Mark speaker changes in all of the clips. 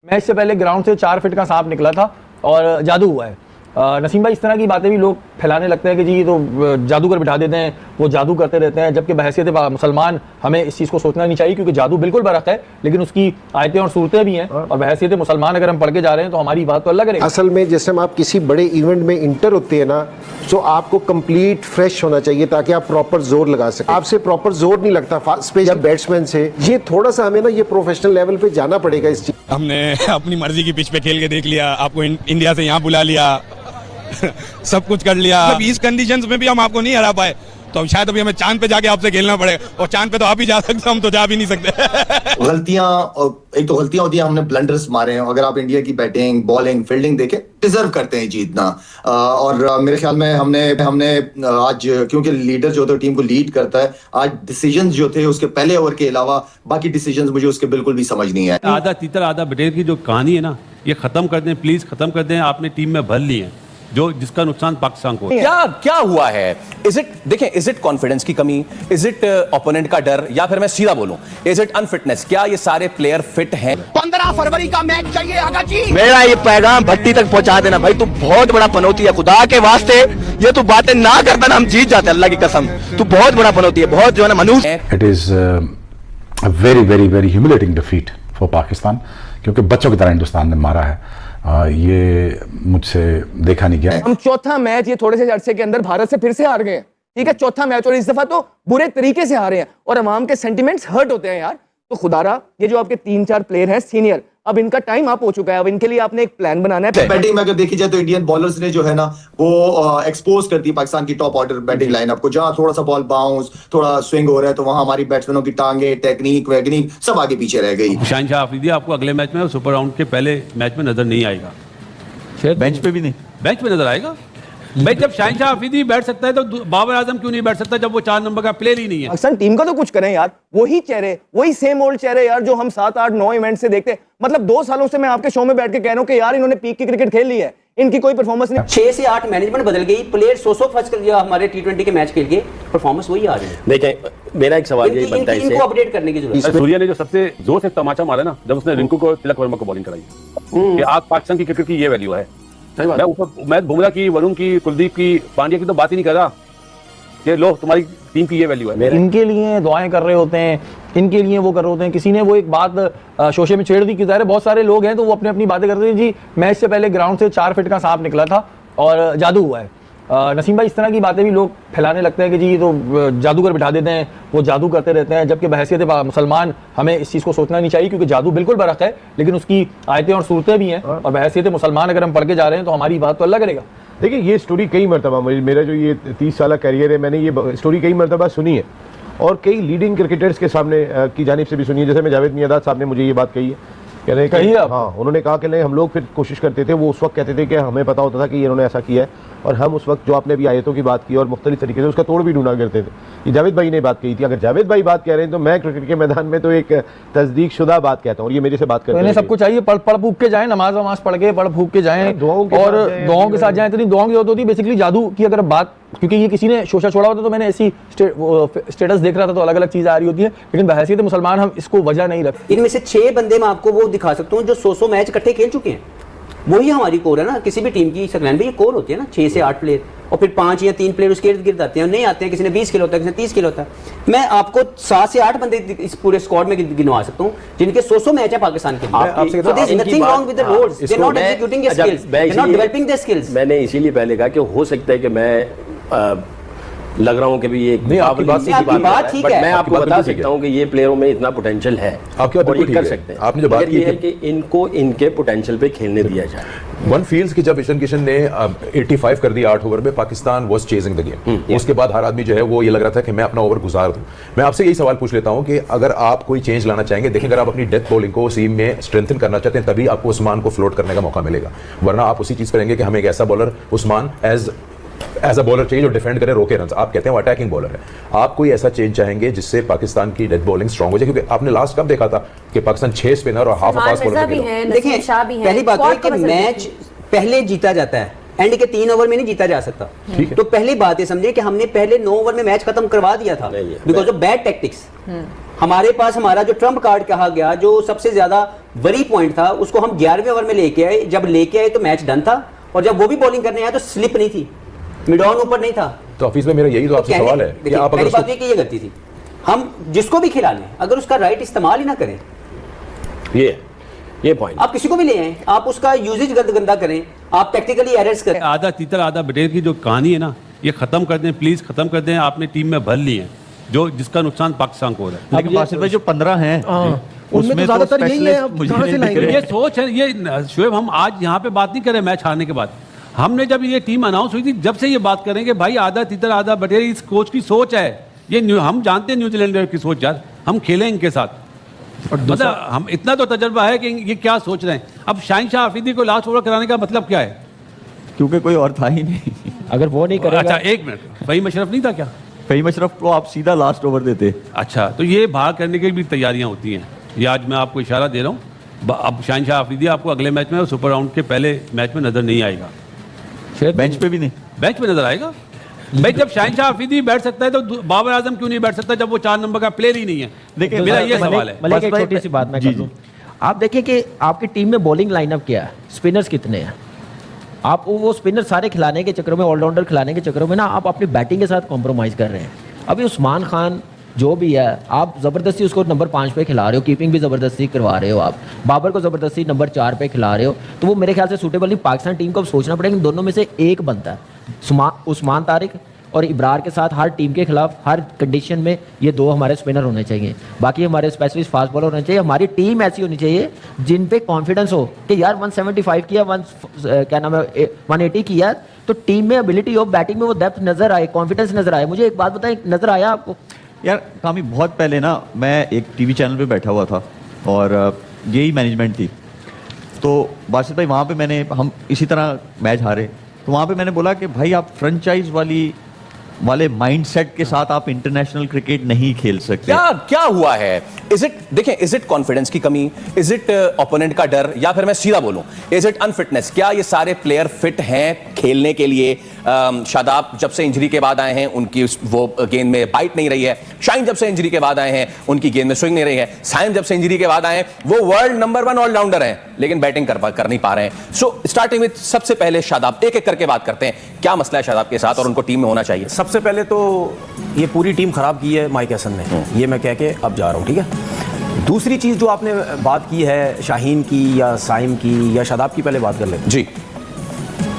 Speaker 1: Match से पहले ground से 4 फीट का सांप निकला था और जादू हुआ है। नसीम भाई, इस तरह की बातें भी लोग फैलाने लगते हैं कि जी ये तो जादूगर बिठा देते हैं, वो जादू करते रहते हैं, जबकि बहैसियत मुसलमान हमें इस चीज़ को सोचना नहीं चाहिए, क्योंकि जादू बिल्कुल बरहक है, लेकिन उसकी आयतें और सूरतें भी हैं, और बहैसियत मुसलमान अगर हम पढ़ के जा रहे हैं तो हमारी बात तो अल्लाह करेगा।
Speaker 2: असल में जैसे हम आप किसी बड़े इवेंट में इंटर होते हैं ना, तो आपको कंप्लीट फ्रेश होना चाहिए ताकि आप प्रॉपर जोर लगा सकें। आपसे प्रॉपर जोर नहीं लगता स्पेशल बैट्समैन से। ये थोड़ा सा हमें ना ये प्रोफेशनल लेवल पे जाना पड़ेगा इस चीज।
Speaker 3: हमने अपनी मर्जी की पिच पे खेल के देख लिया, आपको इंडिया से यहाँ बुला लिया सब कुछ कर लिया। इस कंडीशंस में भी हम आपको नहीं हरा पाए, तो अब शायद अभी हमें चांद पे जाके आपसे खेलना पड़ेगा, और चांद पे तो आप ही जा सकते, हम तो जा भी नहीं सकते।
Speaker 4: गलतियां, एक तो गलतियां होती है, हमने ब्लंडर्स मारे हैं। अगर आप इंडिया की बैटिंग, बॉलिंग, फील्डिंग देखें, डिजर्व करते हैं जीतना। और मेरे ख्याल में हमने आज, क्योंकि लीडर जो था टीम को लीड करता है, आज डिसीजंस जो थे उसके पहले ओवर के अलावा बाकी डिसीजंस मुझे उसके बिल्कुल भी समझ नहीं आए।
Speaker 5: आधा तीतर आधा बटेर की जो कहानी है ना, ये खत्म कर दें प्लीज, खत्म कर दें। आपने टीम में भर ली है जो जिसका नुकसान पाकिस्तान को।
Speaker 6: क्या हुआ है? इज इट कॉन्फिडेंस की कमी, इज इट ओपोनेंट का डर, या फिर मैं सीधा बोलूं, इज इट अनफिटनेस? क्या ये सारे प्लेयर फिट हैं?
Speaker 7: 15 फरवरी का मैच चाहिए आगा जी।
Speaker 8: मेरा ये पैगाम भट्टी तक पहुंचा देना भाई, तू बहुत बड़ा पनौती है, खुदा के वास्ते ये तू बातें ना करता ना, हम जीत जाते, अल्लाह की कसम। तू बहुत बड़ा पनौती है, बहुत जो है ना मनुष्य।
Speaker 9: It is a very very very humiliating defeat for Pakistan, क्योंकि बच्चों की तरह हिंदुस्तान ने मारा है। ये मुझसे देखा नहीं गया।
Speaker 10: हम चौथा मैच ये थोड़े से अरसे के अंदर भारत से फिर से हार गए, ठीक है, चौथा मैच, और इस दफा तो बुरे तरीके से हारे हैं, और अवाम के सेंटिमेंट्स हर्ट होते हैं यार। तो खुदारा, ये जो आपके 3-4 प्लेयर हैं सीनियर, अब इनका टाइम अप हो चुका है, अब इनके लिए आपने एक प्लान बनाना है।
Speaker 4: बैटिंग में अगर देखी जाए तो इंडियन बॉलर्स ने जो है ना वो एक्सपोज कर दी पाकिस्तान की टॉप ऑर्डर बैटिंग लाइनअप को। जहां थोड़ा सा बॉल बाउंस, थोड़ा स्विंग हो रहा है, तो वहां हमारी बैट्समैनों की टांगे, टेक्निक वैगनिक सब आगे पीछे रह गई।
Speaker 5: शहनशाह आफरीदी आपको अगले मैच में, सुपर राउंड के पहले मैच में नजर नहीं आएगा,
Speaker 1: बेंच पे भी नहीं,
Speaker 5: बेंच पे नजर आएगा भाई। जब शहनशाह आफरीदी बैठ सकता है तो बाबर आजम क्यों नहीं बैठ सकता, जब वो 4 नंबर का प्लेयर ही नहीं है?
Speaker 10: अक्सर टीम का तो कुछ करें यार, वही चेहरे, वही सेम ओल्ड चेहरे यार, जो हम 7-8-9 इवेंट से देखते हैं। मतलब 2 सालों से मैं आपके शो में बैठ के कह रहा हूं कि यार इन्होंने पीक की क्रिकेट खेल ली है, इनकी कोई परफॉर्मेंस नहीं।
Speaker 11: 6 से 8 मैनेजमेंट बदल गई, प्लेयर 100 खर्च कर दिया, हमारे T20 के मैच खेल के परफॉर्मेंस वही आ रही है।
Speaker 6: देखें, मेरा एक सवाल यही बनता है,
Speaker 11: इनको अपडेट करने की जरूरत है।
Speaker 5: सूर्या ने जो सबसे जोर से तमाचा मारा ना, जब उसने रिंकू को, तिलक वर्मा को बॉलिंग कराई, कि आज पाकिस्तान की क्रिकेट की ये वैल्यू है। मैं बुमराह की, वरुण की, कुलदीप की, पांड्या की तो बात ही नहीं कर रहा कि लो तुम्हारी टीम की ये वैल्यू है।
Speaker 1: इनके लिए दुआएं कर रहे होते हैं, इनके लिए वो कर रहे होते हैं। किसी ने वो एक बात शोशे में छेड़ दी कि बहुत सारे लोग हैं तो वो अपनी अपनी बातें करते हैं, जी मैच से पहले ग्राउंड से 4 फीट का सांप निकला था और जादू हुआ है। नसीम भाई, इस तरह की बातें भी लोग फैलाने लगते हैं कि जी ये तो जादूगर बिठा देते हैं, वो जादू करते रहते हैं, जबकि बहैसियत मुसलमान हमें इस चीज़ को सोचना नहीं चाहिए, क्योंकि जादू बिल्कुल बरहक है, लेकिन उसकी आयतें और सूरतें भी हैं, और बहैसियत मुसलमान अगर हम पढ़ के जा रहे हैं तो हमारी बात तो अल्लाह करेगा।
Speaker 2: देखिए, ये स्टोरी कई मरतबा, मेरा जो ये 30 साल कैरियर है, मैंने ये स्टोरी कई मरतबा सुनी है, और कई लीडिंग क्रिकेटर्स के सामने की जानिब से भी सुनी है। जैसे मैं जावेद मियांदाद साहब ने मुझे ये बात कही है, कह रहे हैं, हाँ, उन्होंने कहा कि नहीं, हम लोग फिर कोशिश करते थे, वो उस वक्त कहते थे कि हमें पता होता था कि इन्होंने ऐसा किया है, और हम उस वक्त जो आपने भी आयतों की बात की और मुख्तलिफ तरीके से उसका तोड़ भी ढूंढा करते थे। ये जावेद भाई ने बात कही थी। अगर जावेद भाई बात कह रहे हैं तो मैं क्रिकेट के मैदान में तो एक तस्दीक शुदा बात कहता हूँ, और ये मेरे से बात करते हैं।
Speaker 1: सबको चाहिए पढ़ फूक के जाएं, नमाज वमाज पढ़ के, पढ़ फूक के जाएं, और दुआओं के साथ जाएं। इतनी दुआओं की जरूरत होती है बेसिकली जादू की अगर बात, क्योंकि ये किसी ने शोशा छोड़ा होता तो मैंने ऐसी स्टेटस देख रहा था तो अलग अलग चीजें आ रही होती है, लेकिन बहैसियत मुसलमान हम इसको वजह नहीं रखते।
Speaker 11: इनमें से 6 बंदे मैं आपको वो दिखा सकता हूँ जो 100 मैच इकट्ठे खेल चुके हैं। वही हमारी कोर है ना, किसी भी टीम की सकलैन भी ये कोर होती है ना, 6 से 8 प्लेयर, और फिर 5 या 3 प्लेयर उसके इर्द गिर्द आते हैं, नहीं आते हैं, किसी ने 20 किलो होता है, किसी ने 30 किलो होता है। मैं आपको 7 से 8 बंदे इस पूरे स्क्वाड में गिनवा सकता हूँ जिनके 100 मैच है पाकिस्तान के लिए।
Speaker 6: मैंने इसीलिए पहले कहा कि हो सकता है कि मैं लग रहा हूँ कि भी ये
Speaker 11: बात ठीक है,
Speaker 6: मैं आपको बता सकता हूँ कि ये प्लेयरों में इतना पोटेंशियल है, और ये कर सकते हैं।
Speaker 9: आपने जो बात की
Speaker 6: है कि इनको इनके पोटेंशियल पे खेलने दिया जाए।
Speaker 9: वन फील्ड्स की जब ईशान किशन ने 85 कर दिया 8 ओवर में, Pakistan was chasing the game. उसके बाद हर आदमी जो है वो ये लग रहा था कि मैं अपना ओवर गुजार दूं। मैं आपसे यही सवाल पूछ लेता हूं कि अगर आप कोई चेंज लाना चाहेंगे, देखें, अगर आप अपनी डेथ बॉलिंग को सीम में स्ट्रेंथन करना चाहते हैं तभी आपको उस्मान को फ्लोट करने का मौका मिलेगा, वरना आप उसी चीज पर रहेंगे कि हमें एक ऐसा bowler Usman as a bowler चाहिए जो डिफेंड करे, रोके रन। आप कहते हैं वो अटैकिंग बॉलर है, आप कोई ऐसा चेंज चाहेंगे जिससे पाकिस्तान की डेथ बॉलिंग स्ट्रांग हो जाए? क्योंकि आपने लास्ट कब देखा था कि पाकिस्तान 6 स्पिनर और हाफ फास्ट बॉलर
Speaker 11: है। देखिए, पहली बात है कि मैच पहले जीता जाता है, एंड के 3 ओवर में नहीं जीता जा सकता। तो पहली बात है समझिए कि हमने पहले 9 ओवर में मैच खत्म करवा दिया था बिकॉज ऑफ बैड टैक्टिक्स। हमारे पास हमारा जो ट्रम्प कार्ड कहा गया, जो सबसे ज्यादा वही पॉइंट था, उसको हम 11वें ओवर में लेके आए, जब लेके आए तो मैच डन था, और जब वो भी बॉलिंग करने आया तो स्लिप नहीं थी, मिड ऑन ऊपर नहीं था।
Speaker 9: तो ऑफिस में मेरा यही तो आपसे सवाल है कि आप अगर
Speaker 11: बात ये कि ये गलती थी, हम जिसको भी खिला लें अगर उसका राइट इस्तेमाल ही ना करें,
Speaker 5: ये पॉइंट,
Speaker 11: आप किसी को भी ले आए, आप उसका यूजेज गंदा करें, आप टेक्निकली एरर्स करें।
Speaker 12: आधा तीतर आधा बटेर की जो कहानी है ना, ये खत्म कर दें प्लीज, खत्म कर दें। आपने टीम में भर ली है जो जिसका नुकसान पाकिस्तान को हो रहा है।
Speaker 1: लेकिन बासित भाई जो 15 हैं
Speaker 10: उनमें तो ज्यादातर यही है, अब कहां से लाएंगे?
Speaker 12: ये सोच है, ये शोएब हम आज यहाँ पे बात नहीं कर रहे मैच हारने के बाद, हमने जब ये टीम अनाउंस हुई थी जब से ये बात करें कि भाई आधा तीतर आधा बटेर इस कोच की सोच है। ये हम जानते हैं न्यूजीलैंड की सोच यार, हम खेलें इनके साथ, मतलब हम इतना तो तजर्बा है कि ये क्या सोच रहे हैं। अब शाहीन शाह अफरीदी को लास्ट ओवर कराने का मतलब क्या है?
Speaker 1: क्योंकि कोई और था ही नहीं।
Speaker 12: अगर वो नहीं करेगा, अच्छा एक मिनट, फहीम अशरफ नहीं था क्या?
Speaker 1: फहीम अशरफ को आप सीधा लास्ट ओवर देते।
Speaker 12: अच्छा, तो ये बाहर करने की भी तैयारियां होती हैं, ये आज मैं आपको इशारा दे रहा हूँ। अब शाहीन शाह अफरीदी आपको अगले मैच में सुपर राउंड के पहले मैच में नजर नहीं आएगा,
Speaker 1: बेंच पे भी नहीं,
Speaker 12: बेंच पे नजर आएगा। भाई जब शाहीन शाह अफरीदी बैठ सकता है तो बाबर आजम क्यों नहीं बैठ सकता जब वो 4 नंबर का प्लेयर ही नहीं है? देखिए मेरा ये सवाल है।
Speaker 13: मलिक एक छोटी सी बात मैं कर दूं, आप देखिए कि आपकी टीम में बॉलिंग लाइनअप क्या है, स्पिनर्स कितने हैं, आप वो स्पिनर सारे खिलाने के चक्कर में, ऑलराउंडर खिलाने के चक्कर में ना आप अपनी बैटिंग के साथ कॉम्प्रोमाइज कर रहे हैं। अभी उस्मान खान जो भी है, आप ज़बरदस्ती उसको नंबर 5 पे खिला रहे हो, कीपिंग भी ज़बरदस्ती करवा रहे हो, आप बाबर को ज़बरदस्ती नंबर 4 पे खिला रहे हो, तो वो मेरे ख्याल से सूटेबल नहीं। पाकिस्तान टीम को अब सोचना पड़ेगा, दोनों में से एक बनता है, उस्मान तारिक और इब्रार के साथ हर टीम के खिलाफ हर कंडीशन में ये 2 हमारे स्पिनर होने चाहिए, बाकी हमारे स्पेशलिस्ट फास्ट बॉलर होने चाहिए। हमारी टीम ऐसी होनी चाहिए जिन पे कॉन्फिडेंस हो कि यार 175 किया, 180 किया, तो टीम में एबिलिटी ऑफ बैटिंग में वो डेप्थ नजर आए, कॉन्फिडेंस नजर आए। मुझे एक बात बताएं, नजर आया आपको?
Speaker 1: यार कामी बहुत पहले ना मैं एक टीवी चैनल पे बैठा हुआ था और यही मैनेजमेंट थी, तो बासित भाई वहाँ पे हम इसी तरह मैच हारे, तो वहाँ पे मैंने बोला कि भाई आप फ्रेंचाइज वाले माइंडसेट के साथ आप इंटरनेशनल क्रिकेट नहीं खेल सकते।
Speaker 6: क्या हुआ है? इज इट कॉन्फिडेंस की कमी, इज इट ओपोनेंट का डर, या फिर मैं सीधा बोलूं इज इट अनफिटनेस? क्या ये सारे प्लेयर फिट हैं खेलने के लिए? शादाब जब से इंजरी के बाद आए हैं उनकी वो गेंद में बाइट नहीं रही है, शाहीन जब से इंजरी के बाद आए हैं उनकी गेंद में स्विंग नहीं रही है, साइम जब से इंजरी के बाद आए हैं वो वर्ल्ड नंबर 1 ऑलराउंडर हैं लेकिन बैटिंग कर नहीं पा रहे हैं। सो स्टार्टिंग विद सबसे पहले शादाब, एक एक करके बात करते हैं, क्या मसला है शादाब के साथ और उनको टीम में होना चाहिए?
Speaker 14: सबसे पहले तो ये पूरी टीम खराब की है माइक हसन ने, ये मैं कह के अब जा रहा हूँ, ठीक है। दूसरी चीज जो आपने बात की है शाहीन की या साइम की या शादाब की, पहले बात कर ले
Speaker 6: जी।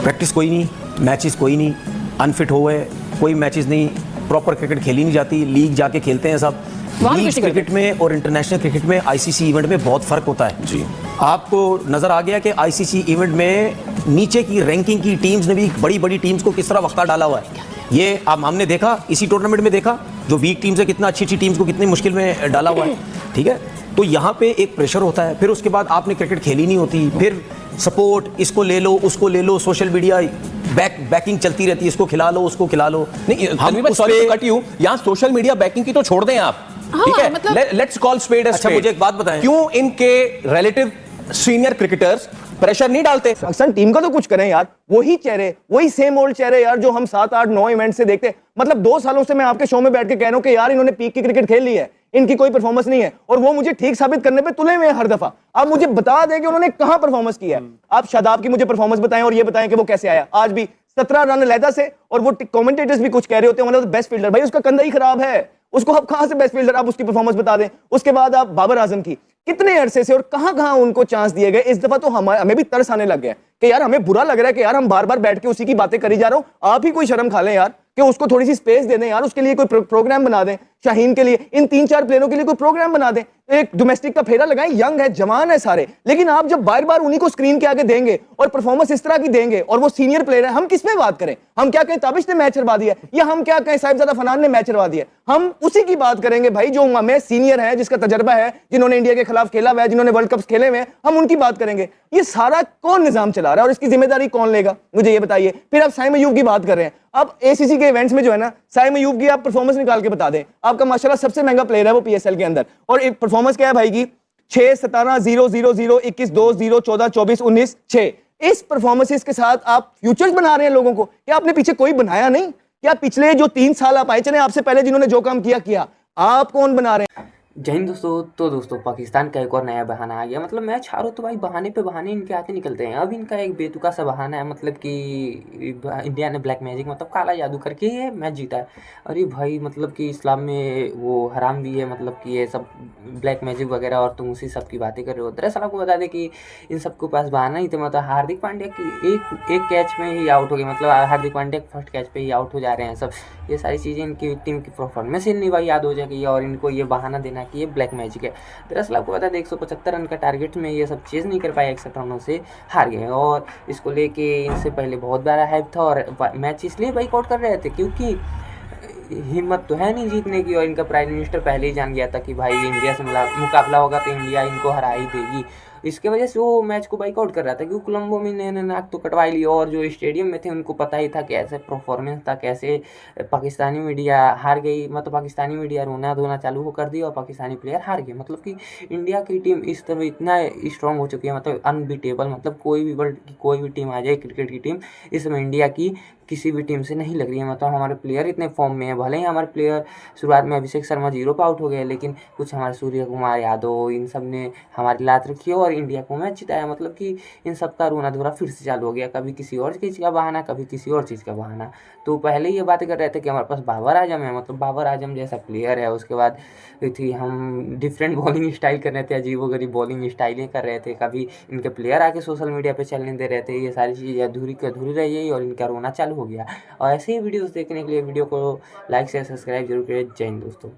Speaker 14: प्रैक्टिस कोई नहीं, मैचेस कोई नहीं, अनफिट हो गए, कोई मैचेस नहीं, प्रॉपर क्रिकेट खेली नहीं जाती, लीग जाके खेलते हैं सब। लीग क्रिकेट में और इंटरनेशनल क्रिकेट में आईसीसी इवेंट में बहुत फर्क होता है
Speaker 6: जी।
Speaker 14: आपको नजर आ गया कि आईसीसी इवेंट में नीचे की रैंकिंग की टीम्स ने भी बड़ी बड़ी टीम्स को किस तरह वक्ता डाला हुआ है। ये हमने देखा, इसी टूर्नामेंट में देखा, जो वीक टीम्स है कितना अच्छी टीम्स को कितनी मुश्किल में डाला हुआ है, ठीक है। तो यहाँ पे एक प्रेशर होता है, फिर उसके बाद आपने क्रिकेट खेली नहीं होती, फिर सपोर्ट, इसको ले लो उसको ले लो, सोशल मीडिया बैकिंग चलती रहती है, इसको खिला लो उसको खिला लो।
Speaker 6: नहीं, हम सॉरी टू कट यू, यहाँ सोशल मीडिया बैकिंग की तो छोड़ दें आप, ठीक है, मतलब let's call spade a spade.
Speaker 14: मुझे एक बात बताएं,
Speaker 6: क्यों इनके रिलेटिव सीनियर क्रिकेटर्स प्रेशर नहीं डालते?
Speaker 10: पाकिस्तान टीम का तो कुछ करें यार, वही चेहरे, वही सेम ओल्ड चेहरे यार जो हम 7, 8, 9 इवेंट से देखते हैं। मतलब 2 सालों से मैं आपके शो में बैठ के कह रहा हूं कि यार इन्होंने पीक की क्रिकेट खेल ली है, इनकी कोई परफॉर्मेंस नहीं है, और वो मुझे ठीक साबित करने पे तुले हुए हैं हर दफा। आप मुझे बता दें कि उन्होंने कहां परफॉर्मेंस किया है। आप शादाब की मुझे परफॉर्मेंस बताएं और ये बताएं कि वो कैसे आया। आज भी 17 रन अलहदा से, और वो कमेंटेटर्स भी कुछ कह रहे होते हैं मतलब बेस्ट फील्डर, भाई उसका कंधा ही खराब है, उसको आप कहां से बेस्ट फील्डर, आप उसकी परफॉर्मेंस बता दें। उसके बाद आप बाबर आजम की, कितने अरसे से और कहां उनको चांस दिए गए। इस दफा तो हमें भी तरस आने लग गया कि यार हमें बुरा लग रहा है कि यार हम बार बार बैठ के उसी की बातें करी जा रहा हूं। आप ही कोई शर्म खा लें यार, कि उसको थोड़ी सी स्पेस दे दें यार, उसके लिए कोई प्रोग्राम बना दें, शाहीन के लिए, इन 3-4 प्लेयरों के लिए कोई प्रोग्राम बना दें, एक डोमेस्टिक का फेरा लगाएं। यंग है, जवान है सारे, लेकिन आप जब बार बार उन्हीं को स्क्रीन के आगे देंगे और परफॉर्मेंस इस तरह की देंगे, और वो सीनियर प्लेयर है, हम किस में बात करें? हम क्या कहें ताबिश ने मैच हरवा दिया, या हम क्या कहें साहिबजादा फनान ने मैच हरवा दिया? हम उसी की बात करेंगे भाई जो हमें सीनियर है, जिसका तजर्बा है, जिन्होंने इंडिया के खिलाफ खेला हुआ है, जिन्होंने वर्ल्ड कप खेले हुए हैं, हम उनकी बात करेंगे। ये सारा कौन निजाम चला रहा है और इसकी जिम्मेदारी कौन लेगा, मुझे ये बताइए। फिर आप साइम अयूब की बात कर रहे हैं, अब एसीसी के इवेंट्स में जो है ना, साइम अयूब की आप परफॉर्मेंस निकाल के बता दें। आपका माशाल्लाह सबसे महंगा प्लेयर है वो पीएसएल के अंदर, और एक परफॉर्मेंस क्या है भाई की 6, 17, 0, 0, 0, 21, 2, 0, 14, 24, 19, 6। इस परफॉर्मेंसेस के साथ आप फ्यूचर्स बना रहे हैं लोगों को। क्या आपने पीछे कोई बनाया नहीं? क्या पिछले जो 3 साल आप आए, चले आपसे पहले जिन्होंने जो काम किया, आप कौन बना रहे हैं?
Speaker 15: जय हिंद दोस्तों। तो दोस्तों पाकिस्तान का एक और नया बहाना आ गया। मतलब मैच हारो तो भाई बहाने पे बहाने इनके आते निकलते हैं। अब इनका एक बेतुका सा बहाना है, मतलब कि इंडिया ने ब्लैक मैजिक मतलब काला जादू करके ये मैच जीता है। अरे भाई मतलब कि इस्लाम में वो हराम भी है, मतलब कि ये सब ब्लैक मैजिक वगैरह, और तुम उसी सब की बातें कर रहे हो। दरअसल आपको बता दें कि इन सबके पास बहाना ही थे। मतलब हार्दिक पांड्या की एक कैच में ही आउट हो गए, मतलब हार्दिक पांड्या फर्स्ट कैच पे ही आउट हो जा रहे हैं सब। ये सारी चीज़ें इनकी टीम की परफॉर्मेंस ही नहीं भाई याद हो जाएगी, और इनको ये बहाना देना कि ये ब्लैक मैजिक है। दरअसल आपको बता दें 175 रन का टारगेट में ये सब चीज़ नहीं कर पाए, 61 रनों से हार गए। और इसको लेके इनसे पहले बहुत बड़ा हाइप था, और मैच इसलिए बाइकआउट कर रहे थे क्योंकि हिम्मत तो है नहीं जीतने की, और इनका प्राइम मिनिस्टर पहले ही जान गया था कि भाई इंडिया से मुकाबला होगा तो इंडिया इनको हरा ही देगी। इसके वजह से वो मैच को बाइकआउट कर रहा था, क्योंकि कोलंबो में इन्होंने नाक तो कटवा ली, और जो स्टेडियम में थे उनको पता ही था कैसे परफॉर्मेंस था, कैसे पाकिस्तानी मीडिया हार गई। मतलब पाकिस्तानी मीडिया रोना धोना चालू हो कर दी और पाकिस्तानी प्लेयर हार गए। मतलब कि इंडिया की टीम इस तरह इतना स्ट्रॉन्ग हो चुकी है, मतलब अनबीटेबल। मतलब कोई भी वर्ल्ड की कोई भी टीम आ जाए क्रिकेट की टीम, इस समय इंडिया की किसी भी टीम से नहीं लग रही है। मतलब हमारे प्लेयर इतने फॉर्म में है। भले ही हमारे प्लेयर शुरुआत में अभिषेक शर्मा 0 पे आउट हो गए, लेकिन कुछ हमारे सूर्य कुमार यादव इन सब ने हमारी लात रखी और इंडिया को मैच जिताया। मतलब कि इन सब का रोना धोना फिर से चालू हो गया, कभी किसी और चीज़ का बहाना, कभी किसी और चीज़ का बहाना। तो पहले ये बातें कर रहे थे कि हमारे पास बाबर आजम है, मतलब बाबर आजम जैसा प्लेयर है। उसके बाद थी हम डिफरेंट बॉलिंग स्टाइल कर रहे थे, अजीबोगरीब बॉलिंग स्टाइलें कर रहे थे, कभी इनके प्लेयर आके सोशल मीडिया पे चलने दे रहे थे। ये सारी चीज़ें अधूरी रह गई और इनका रोना चालू हो गया। और ऐसे ही वीडियोस देखने के लिए वीडियो को लाइक शेयर सब्सक्राइब जरूर करें। जय हिंद दोस्तों।